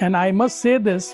And I must say this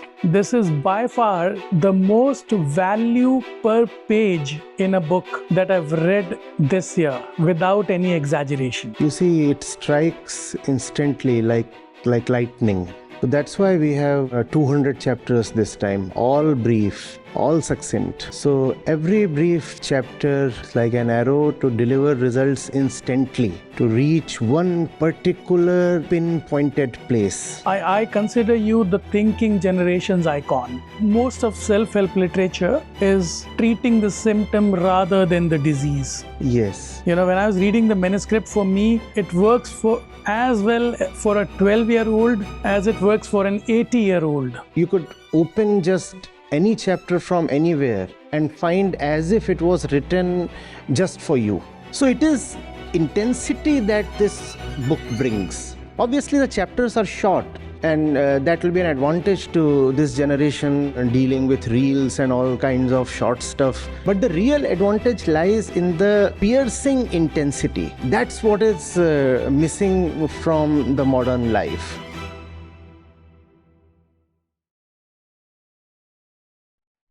is by far the most value per page in a book that I've read this year, without any exaggeration. You see, it strikes instantly like lightning. So that's why we have 200 chapters this time, all brief, all succinct. So every brief chapter is like an arrow to deliver results instantly, to reach one particular pinpointed place. I consider you the thinking generation's icon. Most of self-help literature is treating the symptom rather than the disease. Yes. You know, when I was reading the manuscript, for me, it works for as well for a 12-year-old as it works for an 80-year-old. You could open just any chapter from anywhere and find as if it was written just for you. So it is intensity that this book brings. Obviously, the chapters are short, and that will be an advantage to this generation dealing with reels and all kinds of short stuff. But the real advantage lies in the piercing intensity. That's what is missing from the modern life.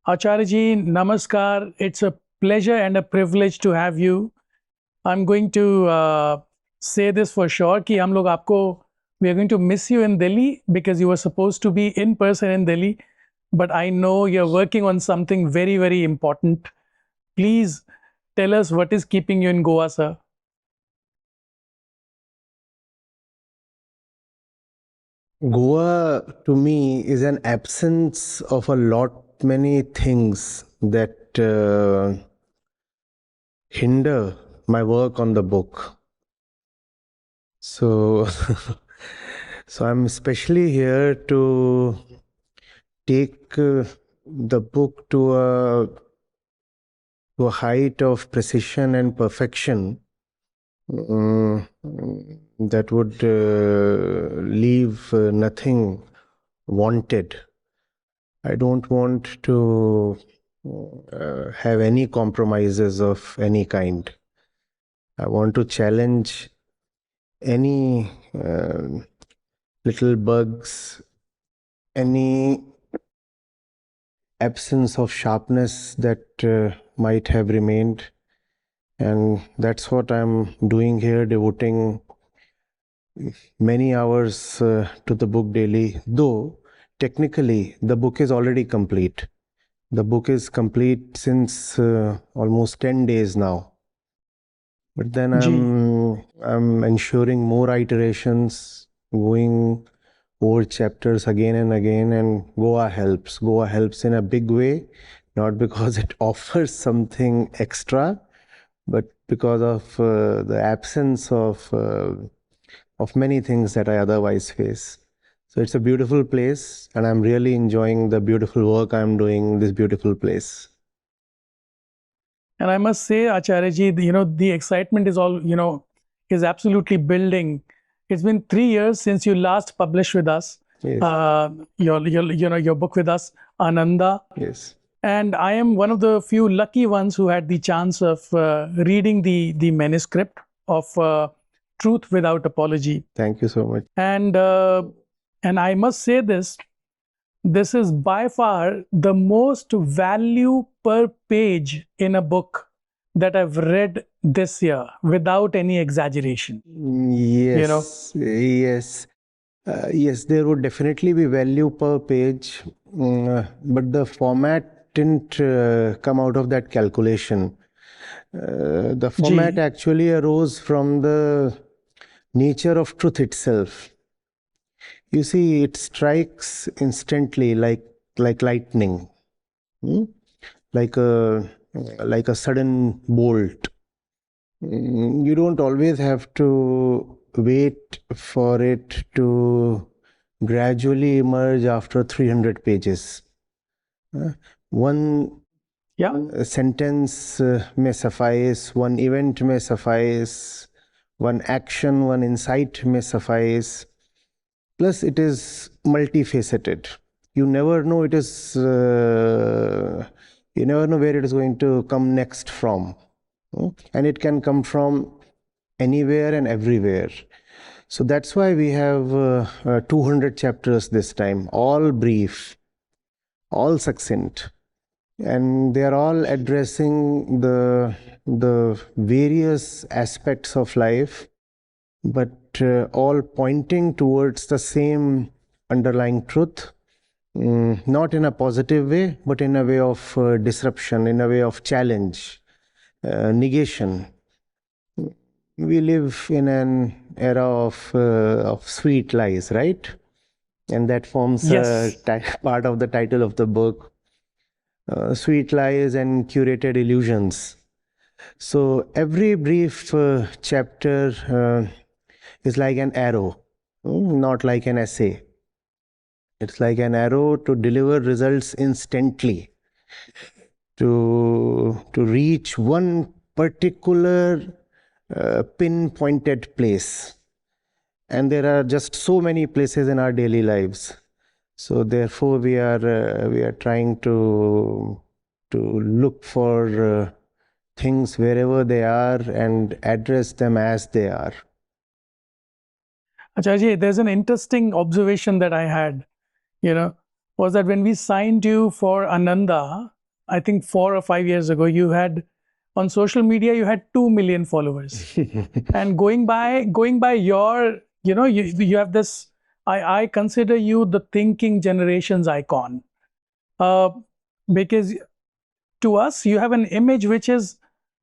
Acharya ji, namaskar. It's a pleasure and a privilege to have you. I'm going to say this for sure कि हम लोग आपको we are going to miss you in Delhi because you were supposed to be in person in Delhi, but I know you're working on something very, very important. Please tell us what is keeping you in Goa, sir. Goa to me is an absence of a lot many things that hinder my work on the book. So I'm especially here to take the book to a height of precision and perfection that would leave nothing wanted. I don't want to have any compromises of any kind. I want to challenge any little bugs, any absence of sharpness that might have remained. And that's what I'm doing here, devoting many hours to the book daily. Though, technically, the book is already complete. The book is complete since almost 10 days now. But then I'm ensuring more iterations, going over chapters again and again, and Goa helps. Goa helps in a big way, not because it offers something extra, but because of the absence of many things that I otherwise face. So it's a beautiful place, and I'm really enjoying the beautiful work I'm doing in this beautiful place. And I must say, Acharya ji, you know, the excitement is all, you know, is absolutely building. It's been 3 years since you last published with us. Yes. Your book with us, Ananda. Yes. And I am one of the few lucky ones who had the chance of reading the manuscript of Truth Without Apology. Thank you so much. And I must say this is by far the most value per page in a book that I've read this year, without any exaggeration. Yes. You know? Yes. Yes, there would definitely be value per page, but the format didn't come out of that calculation. The format actually arose from the nature of truth itself. You see, it strikes instantly like lightning, like a sudden bolt. You don't always have to wait for it to gradually emerge after 300 pages. One sentence may suffice, one event may suffice, one action, one insight may suffice. Plus, it is multifaceted. You never know you never know where it is going to come next from. And it can come from anywhere and everywhere. So that's why we have 200 chapters this time, all brief, all succinct, and they are all addressing the various aspects of life, but all pointing towards the same underlying truth, not in a positive way, but in a way of disruption, in a way of challenge, negation. We live in an era of sweet lies, right? And that forms Yes. part of the title of the book, Sweet Lies and Curated Illusions. So every brief chapter is like an arrow, not like an essay. It's like an arrow to deliver results instantly, to reach one particular pinpointed place. And there are just so many places in our daily lives. So therefore, we are trying to look for things wherever they are and address them as they are. Acharya, there's an interesting observation that I had, was that when we signed you for Ananda, I think 4 or 5 years ago, you had on social media, you had 2 million followers. And going by your, you have this, I consider you the thinking generation's icon. Because to us, you have an image which is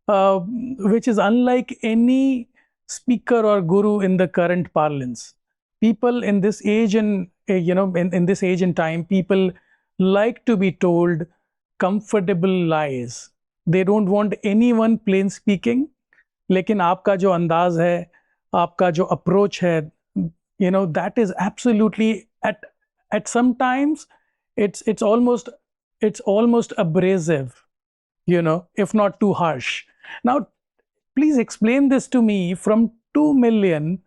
unlike any speaker or guru in the current parlance. People in this age and in this age and time, people like to be told comfortable lies. They don't want anyone plain speaking. लेकिन आपका जो अंदाज है, आपका जो approach है, that is absolutely at some times it's almost abrasive, if not too harsh. Now, please explain this to me. From 2 million,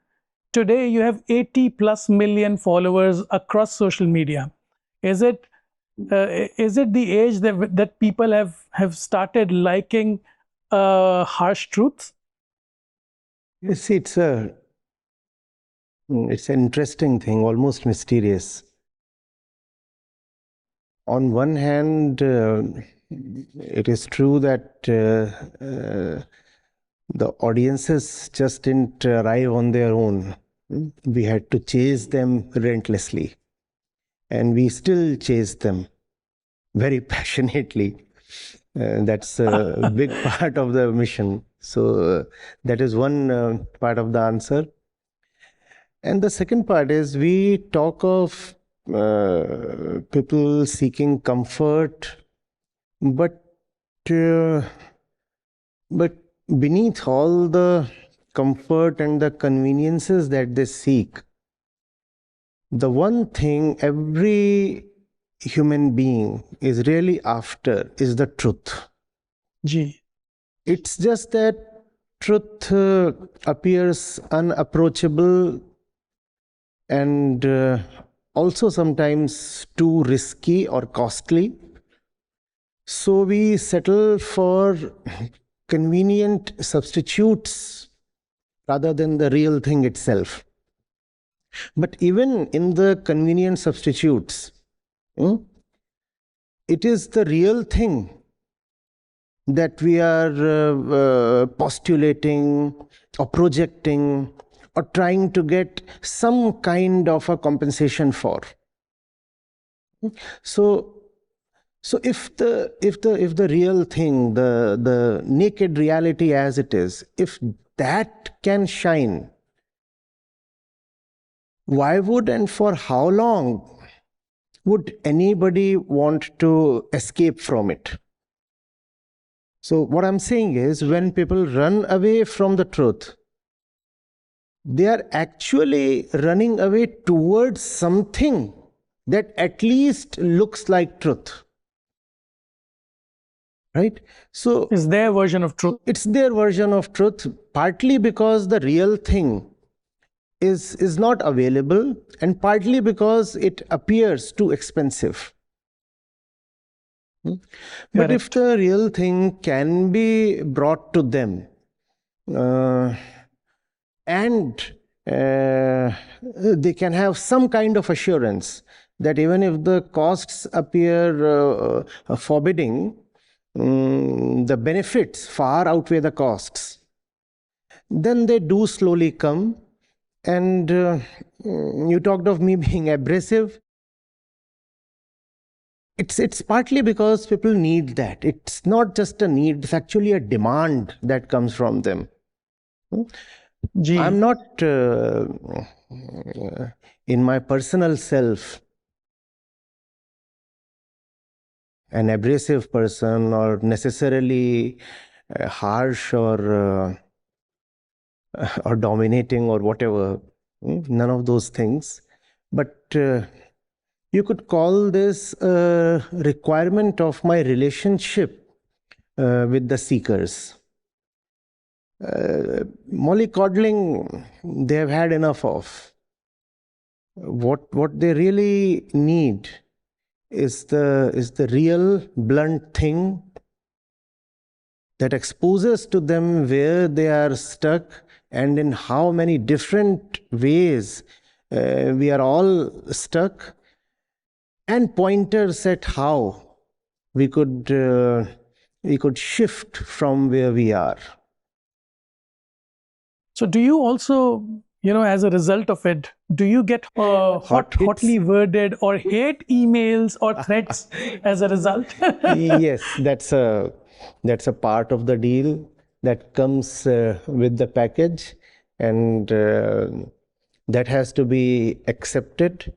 today you have 80 plus million followers across social media. Is it the age that people have started liking harsh truths? You see, it's an interesting thing, almost mysterious. On one hand, it is true that the audiences just didn't arrive on their own. We had to chase them relentlessly, and we still chase them very passionately. That's a big part of the mission. So that is one part of the answer. And the second part is we talk of people seeking comfort, but beneath all the comfort and the conveniences that they seek, the one thing every human being is really after is the truth. Ji. It's just that truth appears unapproachable and also sometimes too risky or costly. So we settle for convenient substitutes rather than the real thing itself. But even in the convenient substitutes, it is the real thing that we are postulating or projecting or trying to get some kind of a compensation for. So if the real thing, the naked reality as it is, if that can shine, why would and for how long would anybody want to escape from it? So what I'm saying is, when people run away from the truth, they are actually running away towards something that at least looks like truth. Right? So it's their version of truth. It's their version of truth, partly because the real thing is not available, and partly because it appears too expensive. But if the real thing can be brought to them, and they can have some kind of assurance that even if the costs appear forbidding, the benefits far outweigh the costs. Then they do slowly come. And you talked of me being abrasive. It's partly because people need that. It's not just a need, it's actually a demand that comes from them. Ji. I'm not in my personal self an abrasive person or necessarily harsh or dominating or whatever. None of those things. But you could call this a requirement of my relationship with the seekers. Mollycoddling, they have had enough of. What they really need is the real blunt thing that exposes to them where they are stuck and in how many different ways we are all stuck, and pointers at how we could shift from where we are. So do you also, as a result of it, do you get hotly worded or hate emails or threats as a result? Yes, that's a part of the deal that comes with the package, and that has to be accepted,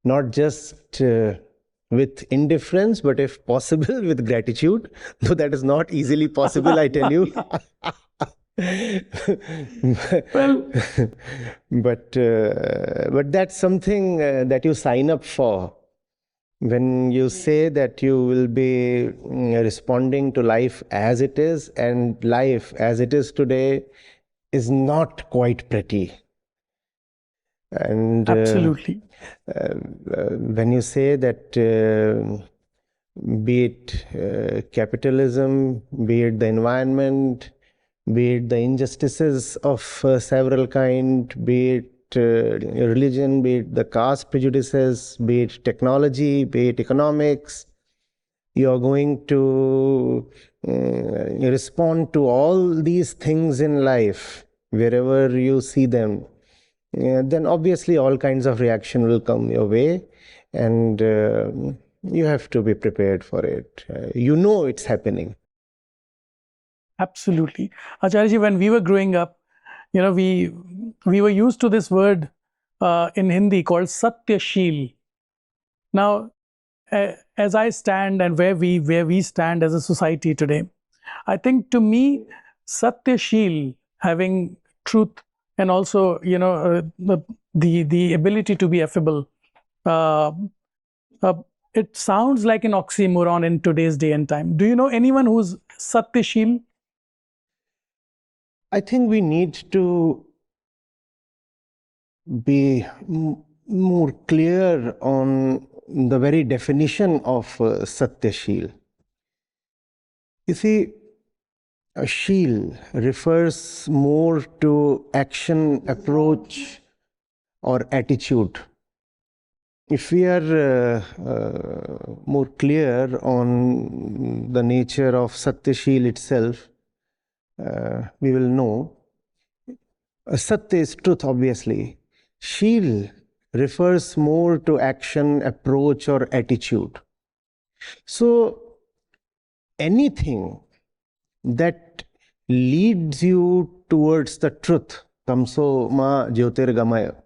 not just with indifference, but if possible with gratitude, though that is not easily possible, I tell you. Well, but that's something that you sign up for when you say that you will be responding to life as it is, and life as it is today is not quite pretty. And absolutely. When you say that be it capitalism, be it the environment, be it the injustices of several kind, be it religion, be it the caste prejudices, be it technology, be it economics, you are going to respond to all these things in life wherever you see them, then obviously all kinds of reaction will come your way, and you have to be prepared for it. It's happening. Absolutely. Acharya, when we were growing up, we were used to this word in Hindi called Satyashil. Now, as I stand and where we stand as a society today, I think to me, Satyashil, having truth and also the ability to be affable, it sounds like an oxymoron in today's day and time. Do you know anyone who's Satyashil? I think we need to be more clear on the very definition of Satyashil. You see, a Shil refers more to action, approach, or attitude. If we are more clear on the nature of Satyashil itself, we will know. Satya is truth, obviously. Shil refers more to action, approach, or attitude. So, anything that leads you towards the truth, tamso ma jyotirgamaya,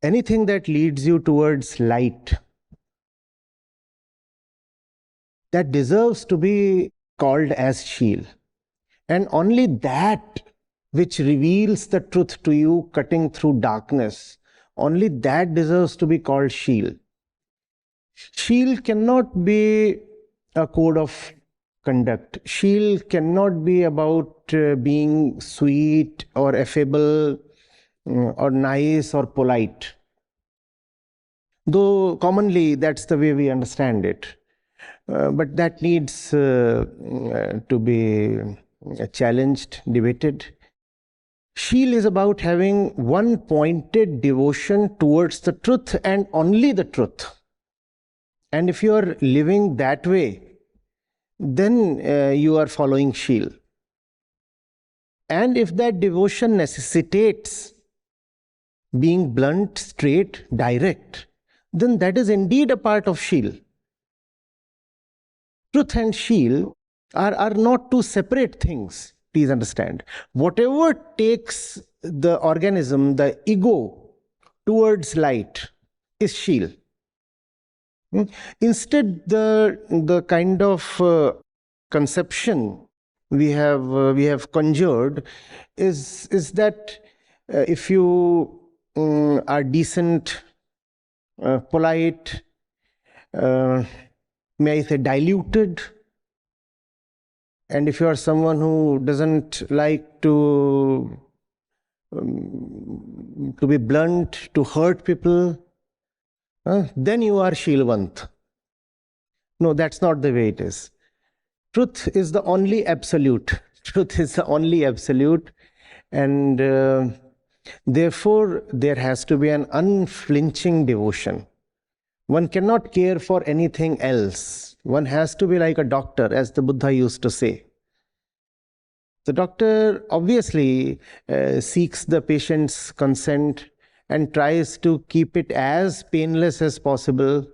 anything that leads you towards light, that deserves to be called as Shil. And only that which reveals the truth to you, cutting through darkness, only that deserves to be called Shil. Shil cannot be a code of conduct. Shil cannot be about being sweet or affable or nice or polite. Though commonly that's the way we understand it. But that needs to be challenged, debated, Sheel is about having one pointed devotion towards the truth and only the truth. And if you are living that way, then you are following Sheel. And if that devotion necessitates being blunt, straight, direct, then that is indeed a part of Sheel. Truth and Sheel are not two separate things. Please understand. Whatever takes the organism, the ego, towards light is Sheel. Instead, the kind of conception we have conjured is that if you are decent, polite, may I say diluted, and if you are someone who doesn't like to be blunt, to hurt people, then you are Sheelvant. No, that's not the way it is. Truth is the only absolute. Truth is the only absolute. And therefore, there has to be an unflinching devotion. One cannot care for anything else. One has to be like a doctor, as the Buddha used to say. The doctor obviously seeks the patient's consent and tries to keep it as painless as possible,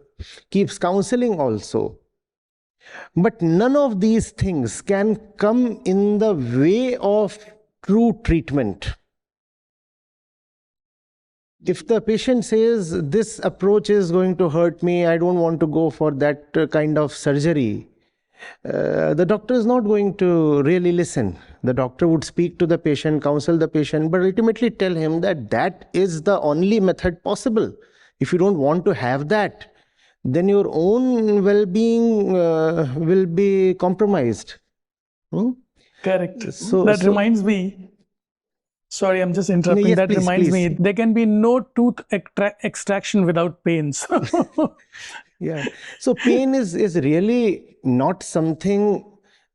keeps counseling also. But none of these things can come in the way of true treatment. If the patient says, this approach is going to hurt me, I don't want to go for that kind of surgery, the doctor is not going to really listen. The doctor would speak to the patient, counsel the patient, but ultimately tell him that that is the only method possible. If you don't want to have that, then your own well-being will be compromised. Correct. So that reminds me. Sorry, I'm just interrupting. Yes, that please, reminds please. me, there can be no tooth extraction without pains. Yeah. So pain is really not something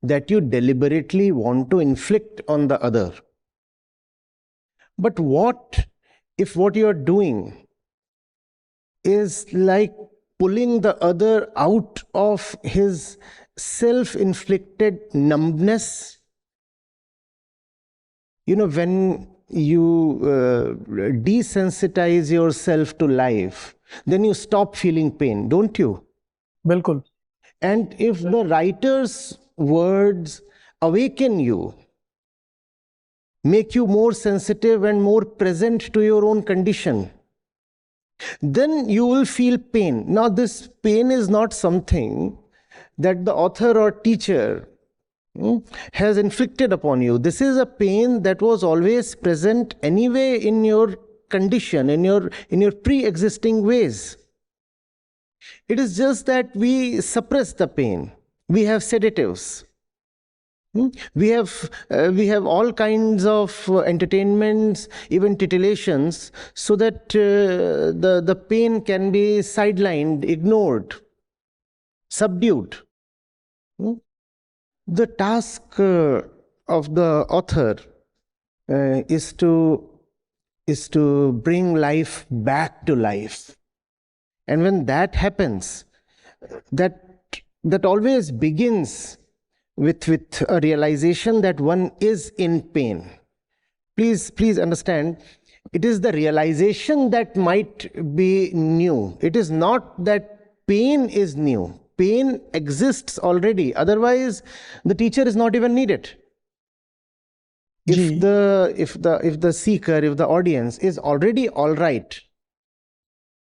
that you deliberately want to inflict on the other. But what if what you are doing is like pulling the other out of his self-inflicted numbness? You know, when you desensitize yourself to life, then you stop feeling pain, don't you? Bilkul. And if the writer's words awaken you, make you more sensitive and more present to your own condition, then you will feel pain. Now, this pain is not something that the author or teacher has inflicted upon you. This is a pain that was always present anyway in your condition, in your pre-existing ways. It is just that we suppress the pain. We have sedatives. We have all kinds of entertainments, even titillations, so that the pain can be sidelined, ignored, subdued. The task of the author is to bring life back to life. And when that happens, that always begins with a realization that one is in pain. Please understand, it is the realization that might be new. It is not that pain is new. Pain exists already. Otherwise, the teacher is not even needed. If the seeker, if the audience is already all right,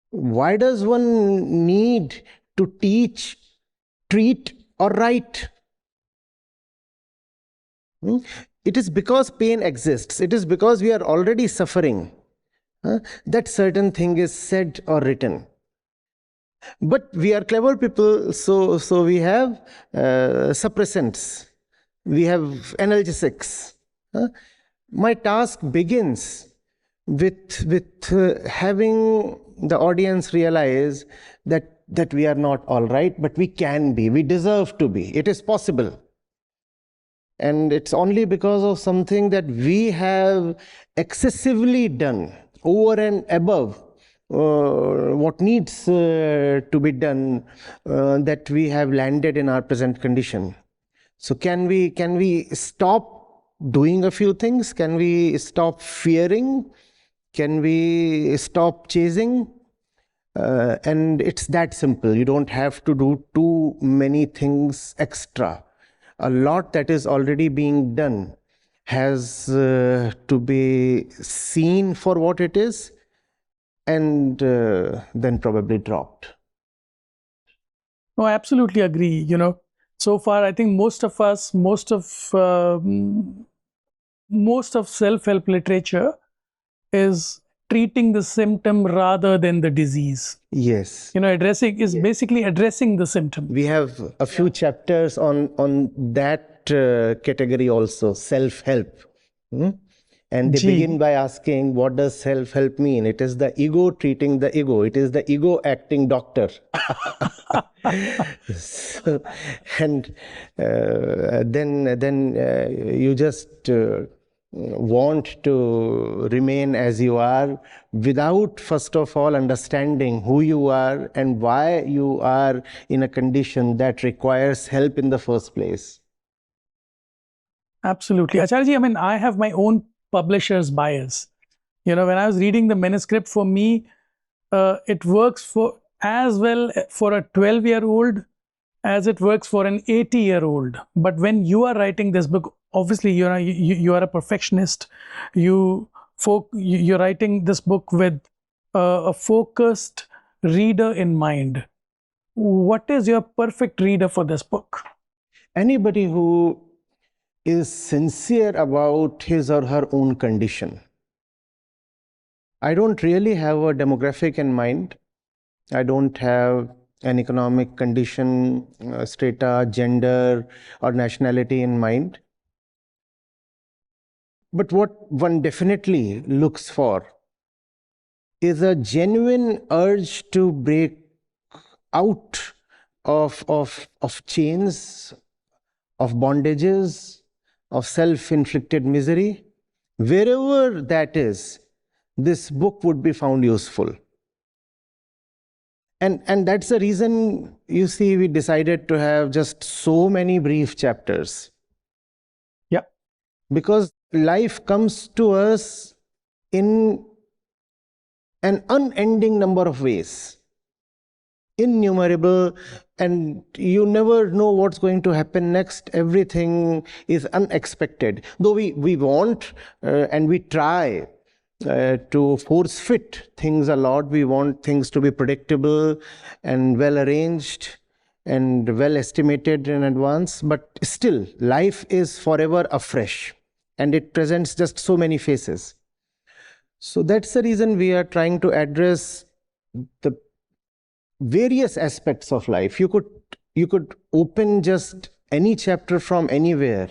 why does one need to teach, treat, or write? It is because pain exists. It is because we are already suffering that certain thing is said or written. But we are clever people, so we have suppressants, we have analgesics. My task begins with having the audience realize that we are not all right, but we can be, we deserve to be, it is possible. And it's only because of something that we have excessively done over and above what needs to be done, that we have landed in our present condition. So can we stop doing a few things? Can we stop fearing? Can we stop chasing? And it's that simple. You don't have to do too many things extra. A lot that is already being done has to be seen for what it is, and then probably dropped. No, I absolutely agree. So far, I think most of us, most of self-help literature is treating the symptom rather than the disease. Yes. Basically addressing the symptom. We have a few chapters on that category also, self-help. And they begin by asking, what does self-help mean? It is the ego treating the ego. It is the ego acting doctor. So, and then you just want to remain as you are, without first of all understanding who you are and why you are in a condition that requires help in the first place. Absolutely. Acharya, I mean, I have my own publisher's bias. When I was reading the manuscript, for me, it works for as well for a 12-year-old as it works for an 80-year-old. But when you are writing this book, obviously you are a perfectionist. You're writing this book with a focused reader in mind. What is your perfect reader for this book? Anybody who is sincere about his or her own condition. I don't really have a demographic in mind. I don't have an economic condition, strata, gender, or nationality in mind. But what one definitely looks for is a genuine urge to break out of chains, of bondages, of self-inflicted misery. Wherever that is, this book would be found useful. And that's the reason, you see, we decided to have just so many brief chapters. Yeah. Because life comes to us in an unending number of ways, innumerable, and you never know what's going to happen next. Everything is unexpected. Though we want and we try to force fit things a lot. We want things to be predictable and well arranged and well estimated in advance, but still life is forever afresh and it presents just so many faces. So that's the reason we are trying to address the various aspects of life. You could open just any chapter from anywhere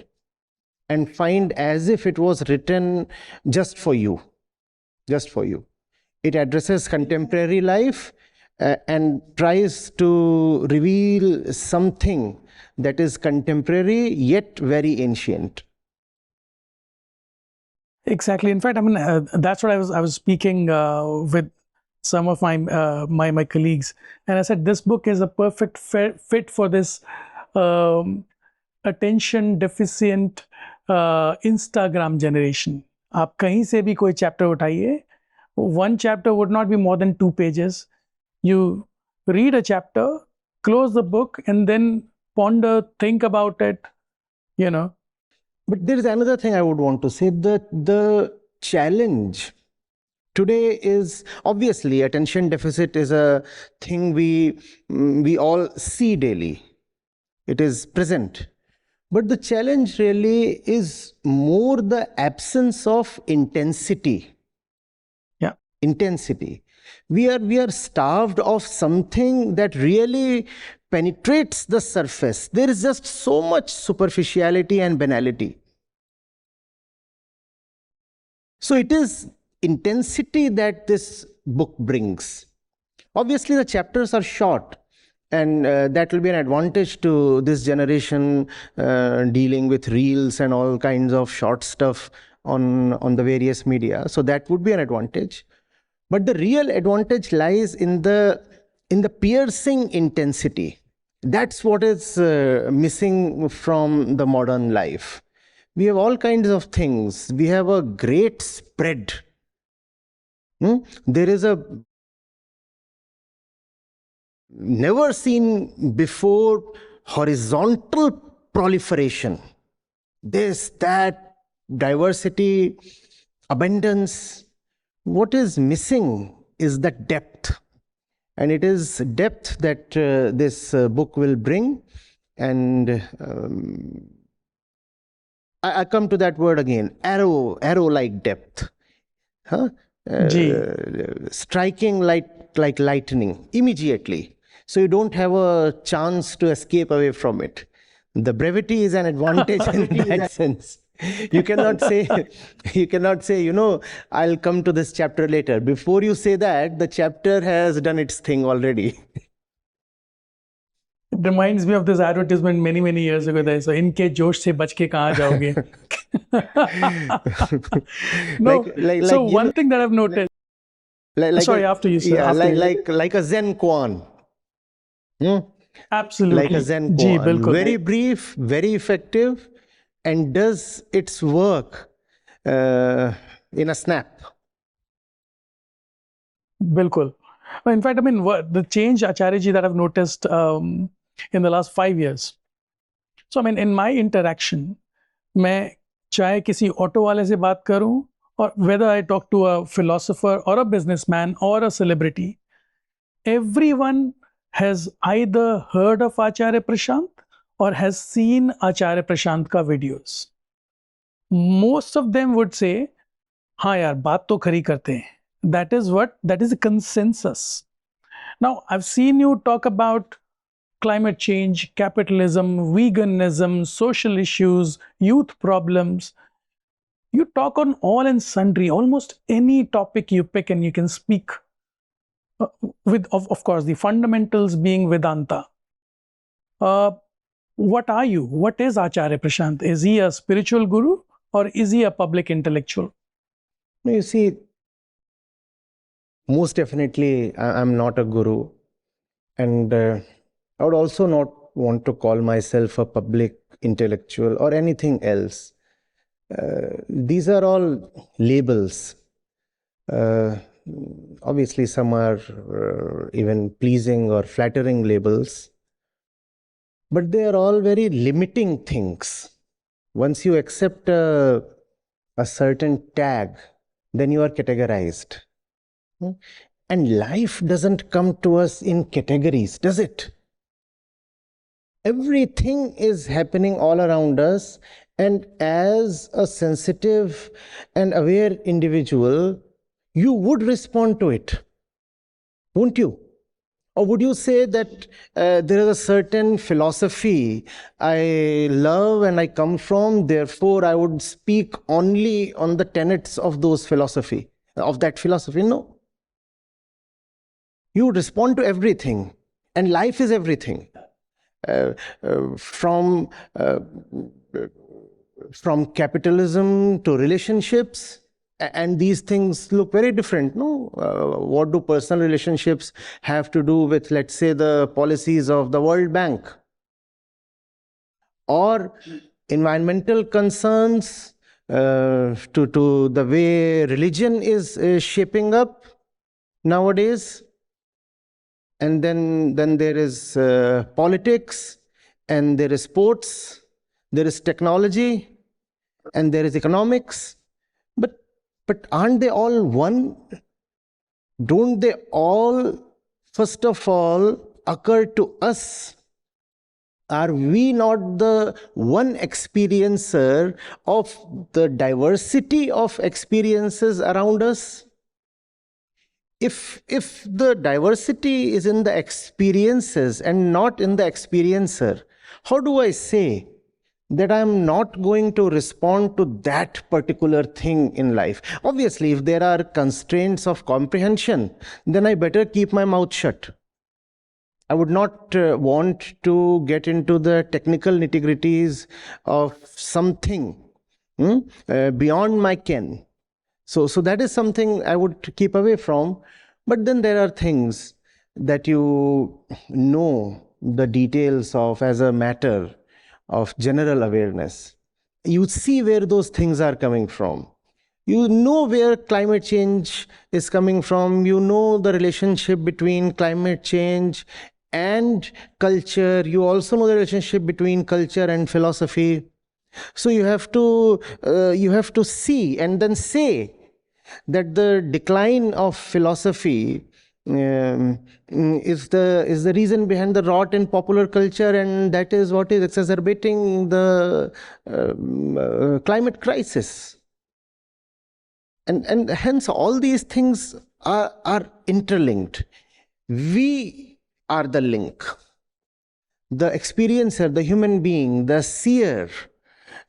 and find as if it was written just for you. Just for you. It addresses contemporary life and tries to reveal something that is contemporary yet very ancient. Exactly. In fact, I mean, that's what I was speaking with some of my my colleagues, and I said this book is a perfect fit for this attention deficient Instagram generation. आप कहीं से भी कोई chapter उठाइए, one chapter would not be more than 2 pages. You read a chapter, close the book, and then ponder, think about it, But there is another thing I would want to say. The challenge today is, obviously, attention deficit is a thing we all see daily. It is present. But the challenge really is more the absence of intensity. Yeah. Intensity. We are starved of something that really penetrates the surface. There is just so much superficiality and banality. So it is intensity that this book brings. Obviously, the chapters are short, And that will be an advantage to this generation dealing with reels and all kinds of short stuff on the various media. So that would be an advantage. But the real advantage lies in the piercing intensity. That's what is missing from the modern life. We have all kinds of things. We have a great spread. There is a never seen before horizontal proliferation. This, that, diversity, abundance. What is missing is the depth. And it is depth that this book will bring. And I come to that word again, arrow-like depth. Striking like lightning immediately. So you don't have a chance to escape away from it. The brevity is an advantage in that sense. You cannot say, I'll come to this chapter later. Before you say that, the chapter has done its thing already. It reminds me of this advertisement many years ago. That so, इनके जोश से बच के कहाँ जाओगे? No. So one thing that I've noticed. Sorry, after you, sir. Yeah, like a Zen koan. Absolutely. Like a Zen koan. Very brief, very effective, and does its work in a snap. Bilkul. In fact, I mean, the change, Acharya ji, that I've noticed in the last 5 years. So, I mean, in my interaction, मैं चाहे किसी auto वाले से बात करूं, or whether I talk to a philosopher or a businessman or a celebrity, everyone has either heard of Acharya Prashant or has seen Acharya Prashant ka videos. Most of them would say, हाँ यार, बात तो खरी करते हैं. That is a consensus. Now, I've seen you talk about climate change, capitalism, veganism, social issues, youth problems. You talk on all and sundry, almost any topic you pick, and you can speak with, of course, the fundamentals being Vedanta. What are you? What is Acharya Prashant? Is he a spiritual guru or is he a public intellectual? You see, most definitely, I'm not a guru. And I would also not want to call myself a public intellectual or anything else. These are all labels. Obviously, some are even pleasing or flattering labels. But they are all very limiting things. Once you accept a certain tag, then you are categorized. And life doesn't come to us in categories, does it? Everything is happening all around us. And as a sensitive and aware individual, you would respond to it, won't you? Or would you say that there is a certain philosophy I love and I come from, therefore I would speak only on the tenets of that philosophy? No. You respond to everything, and life is everything. From capitalism to relationships, and these things look very different, no? What do personal relationships have to do with, let's say, the policies of the World Bank? Or environmental concerns to the way religion is shaping up nowadays. And then there is politics, and there is sports, there is technology, and there is economics. But aren't they all one? Don't they all, first of all, occur to us? Are we not the one experiencer of the diversity of experiences around us? If the diversity is in the experiences and not in the experiencer, how do I say that I'm not going to respond to that particular thing in life? Obviously, if there are constraints of comprehension, then I better keep my mouth shut. I would not want to get into the technical nitty-gritties of something beyond my ken. So that is something I would keep away from. But then there are things that you know the details of as a matter of general awareness. You see where those things are coming from. You know where climate change is coming from. You know the relationship between climate change and culture. You also know the relationship between culture and philosophy. So you have to see and then say that the decline of philosophy is the reason behind the rot in popular culture, and that is what is exacerbating the climate crisis. And hence all these things are interlinked. We are the link. The experiencer, the human being, the seer,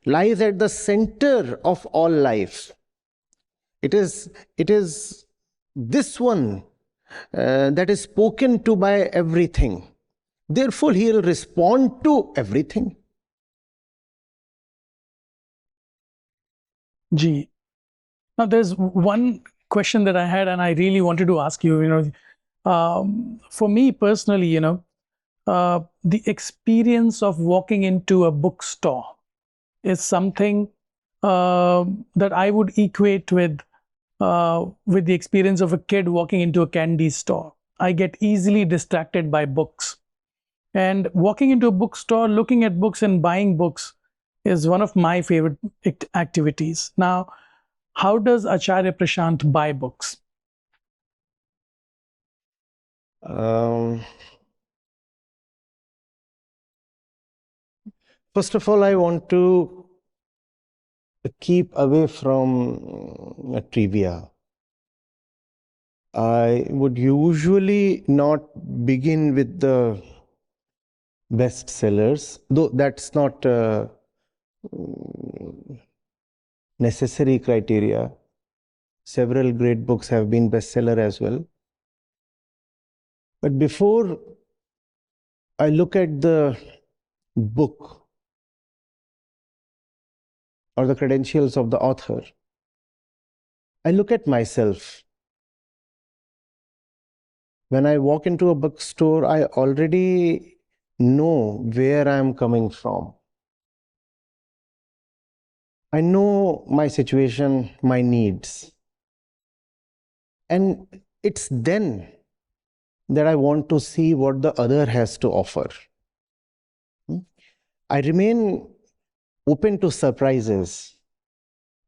lies at the center of all life. It is this one that is spoken to by everything. Therefore, he will respond to everything. Gee. Now, there's one question that I had, and I really wanted to ask you. For me personally, the experience of walking into a bookstore is something that I would equate with the experience of a kid walking into a candy store. I get easily distracted by books. And walking into a bookstore, looking at books and buying books is one of my favorite activities. Now, how does Acharya Prashant buy books? First of all, I want to keep away from trivia. I would usually not begin with the bestsellers, though that's not necessary criteria. Several great books have been bestseller as well. But before I look at the book or the credentials of the author, I look at myself. When I walk into a bookstore, I already know where I am coming from. I know my situation, my needs. And it's then that I want to see what the other has to offer. I remain open to surprises.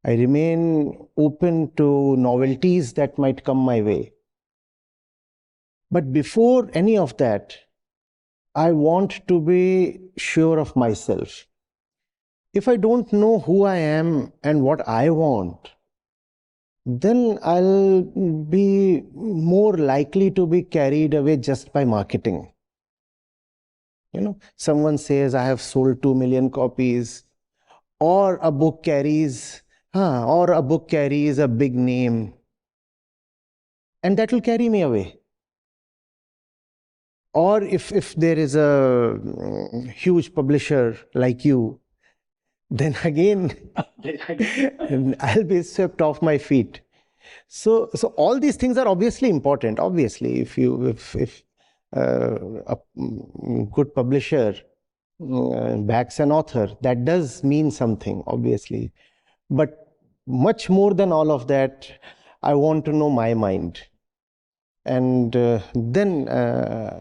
I remain open to novelties that might come my way. But before any of that, I want to be sure of myself. If I don't know who I am and what I want, then I'll be more likely to be carried away just by marketing. Someone says, I have sold 2 million copies, or a book carries a big name, and that will carry me away. Or if there is a huge publisher like you, then again I'll be swept off my feet. So all these things are obviously important. Obviously, if a good publisher backs an author, that does mean something, obviously. But much more than all of that, I want to know my mind. And then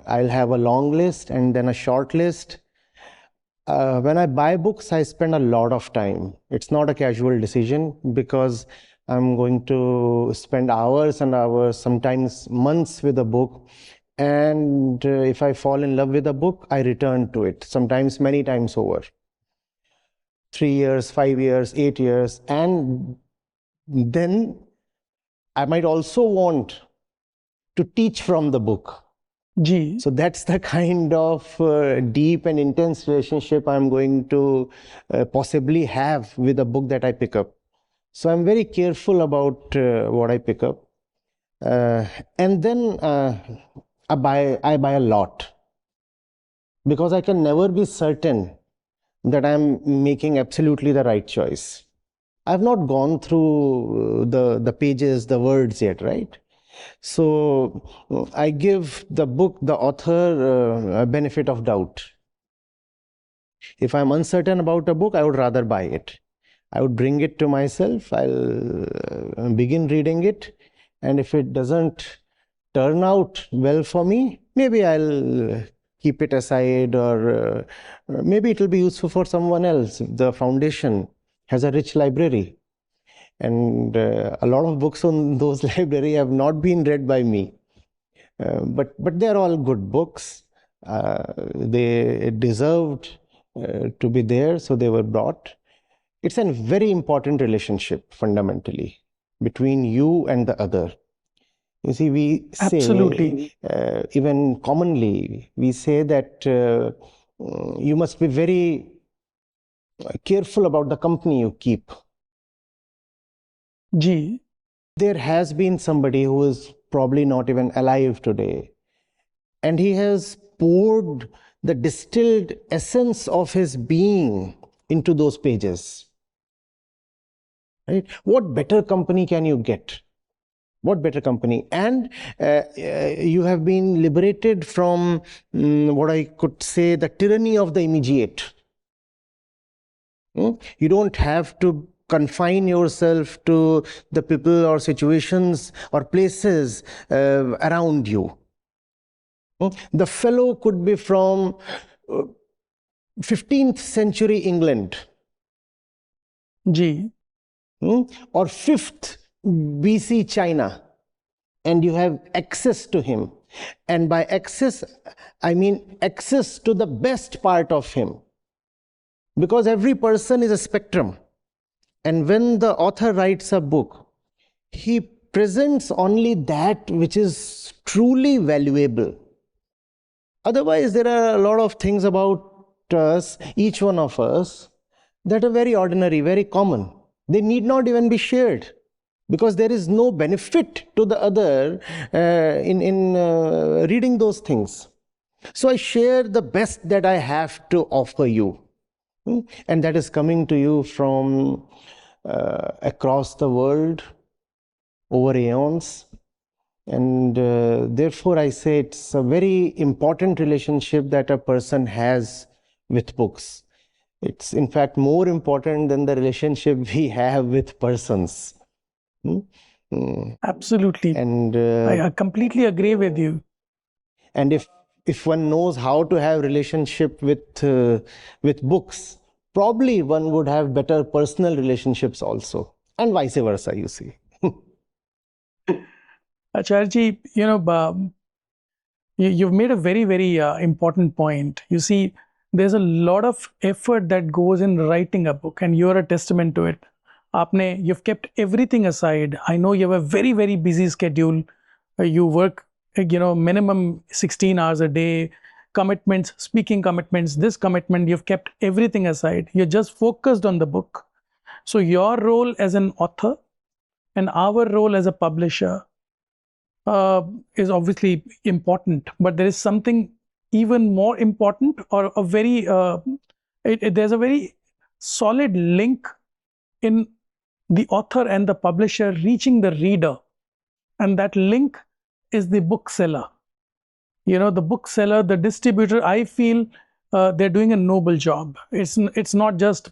I'll have a long list and then a short list. When I buy books, I spend a lot of time. It's not a casual decision, because I'm going to spend hours and hours, sometimes months with a book. And if I fall in love with a book, I return to it, sometimes many times over. 3 years, 5 years, 8 years. And then I might also want to teach from the book. Gee. So that's the kind of deep and intense relationship I'm going to possibly have with a book that I pick up. So I'm very careful about what I pick up. And then I buy a lot. because I can never be certain that I'm making absolutely the right choice. I've not gone through the pages, the words yet, right? So I give the book, the author, a benefit of doubt. If I'm uncertain about a book, I would rather buy it. I would bring it to myself, I'll begin reading it, and if it doesn't turn out well for me, maybe I'll keep it aside, or maybe it will be useful for someone else. The foundation has a rich library, and a lot of books on those library have not been read by me. But they're all good books. They deserved to be there, so they were brought. It's a very important relationship, fundamentally, between you and the other. You see, we say, Absolutely. Even commonly, we say that you must be very careful about the company you keep. Ji. There has been somebody who is probably not even alive today, and he has poured the distilled essence of his being into those pages. Right? What better company can you get? What better company? And you have been liberated from what I could say, the tyranny of the immediate. You don't have to confine yourself to the people or situations or places around you. The fellow could be from 15th century England. Ji. Or 5th BC China, and you have access to him. And by access, I mean access to the best part of him. Because every person is a spectrum. And when the author writes a book, he presents only that which is truly valuable. Otherwise, there are a lot of things about us, each one of us, that are very ordinary, very common. They need not even be shared, because there is no benefit to the other in reading those things. So I share the best that I have to offer you, and that is coming to you from across the world, over aeons. And therefore I say it's a very important relationship that a person has with books. It's in fact more important than the relationship we have with persons. Absolutely. And I completely agree with you. and if one knows how to have relationship with books, probably one would have better personal relationships also, and vice versa, you see. Acharya ji, you've made a very, very important point. You see, there's a lot of effort that goes in writing a book, and you're a testament to it. You've kept everything aside. I know you have a very, very busy schedule. You work, minimum 16 hours a day, commitments, speaking commitments, this commitment, you've kept everything aside. You're just focused on the book. So your role as an author and our role as a publisher is obviously important, but there is something even more important, or a very there's a very solid link in the author and the publisher reaching the reader, and that link is the bookseller. The bookseller, the distributor, I feel they're doing a noble job. It's not just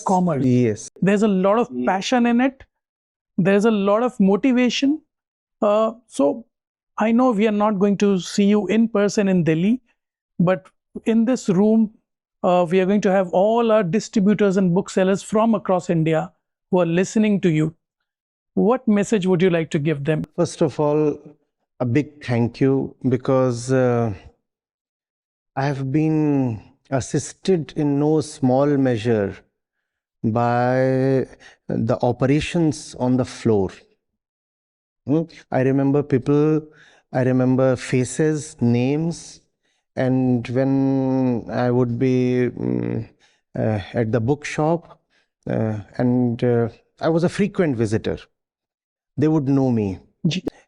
commerce. Yes. There's a lot of passion in it. There's a lot of motivation. So I know we are not going to see you in person in Delhi, but in this room, we are going to have all our distributors and booksellers from across India who are listening to you. What message would you like to give them? First of all, a big thank you, because I have been assisted in no small measure by the operations on the floor. I remember people, I remember faces, names, and when I would be at the bookshop, and I was a frequent visitor, they would know me.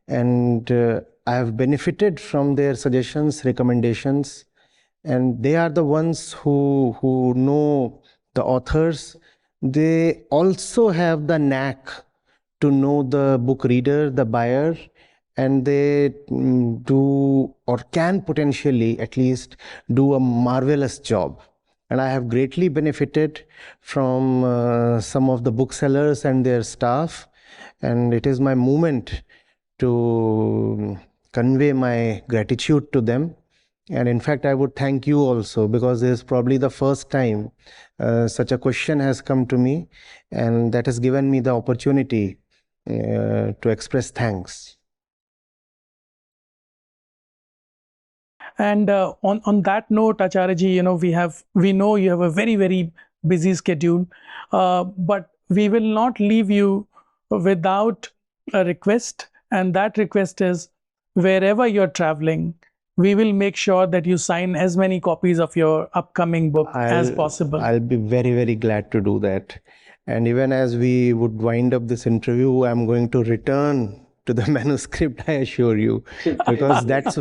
And I have benefited from their suggestions, recommendations, and they are the ones who know the authors. They also have the knack to know the book reader, the buyer, and they do or can potentially at least do a marvelous job. And I have greatly benefited from some of the booksellers and their staff, and it is my moment to convey my gratitude to them. And in fact, I would thank you also, because this is probably the first time such a question has come to me, and that has given me the opportunity to express thanks. And on that note, Acharya ji, we know you have a very, very busy schedule, but we will not leave you without a request, and that request is, wherever you're traveling, we will make sure that you sign as many copies of your upcoming book as possible. I'll be very, very glad to do that. And even as we would wind up this interview, I'm going to return to the manuscript, I assure you, because that's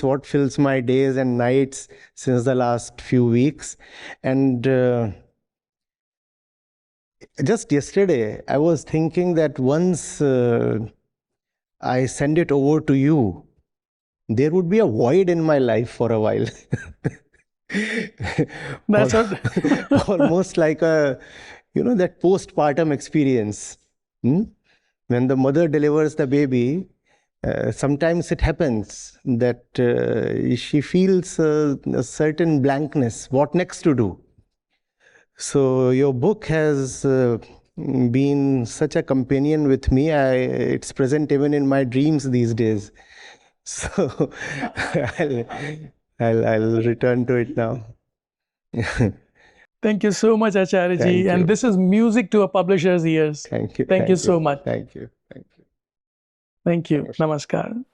what fills my days and nights since the last few weeks. And just yesterday, I was thinking that once I send it over to you, there would be a void in my life for a while. That's what Almost like that postpartum experience. When the mother delivers the baby, sometimes it happens that she feels a certain blankness. What next to do? So your book has been such a companion with me. It's present even in my dreams these days. So I'll return to it now. Thank you so much, Acharya ji. And this is music to a publisher's ears. Thank you. Thank you so much. Thank you. Thank you. Thank you. Namaskar.